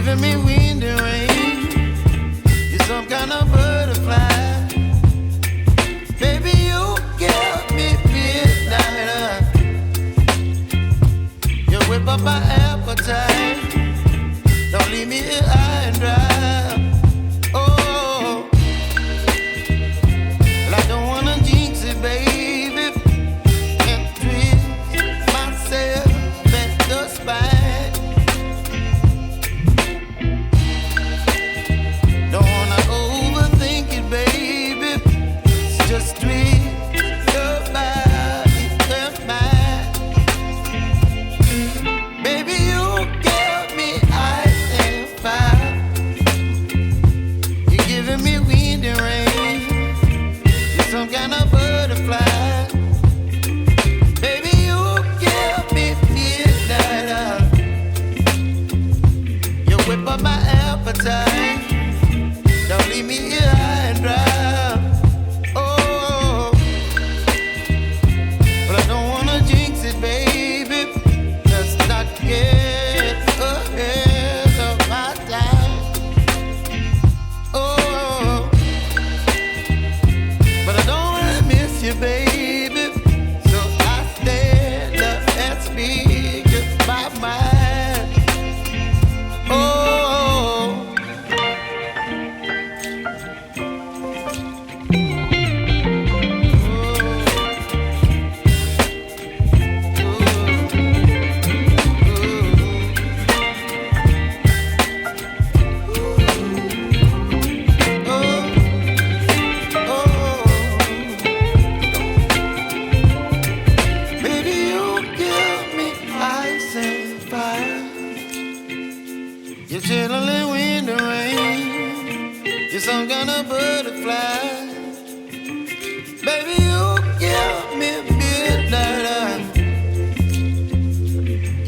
giving me wind and rain. You're some kind of butterfly. Baby, you give me midnight. You whip up my appetite. Don't leave me here high and dry. Oh, well, I don't wanna jinx it, baby, and twist myself at the spine. Don't wanna overthink it, baby. It's just twist your body and mine. Baby, you give me ice and fire. You're giving me wind and rain. You're some kind of butterfly. Baby, you give me midnight. You whip up my appetite. Don't leave me here high and dry. Oh, but I don't wanna jinx it, baby. Let's not get ahead of my time. Oh, but I don't wanna miss you, baby. So I stand up and speak just my mind. Oh. Baby, you give me ice and fire. You're chilling wind and rain. You're some kind of butterfly. Baby, you give me midnight.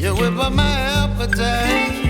You whip up my appetite.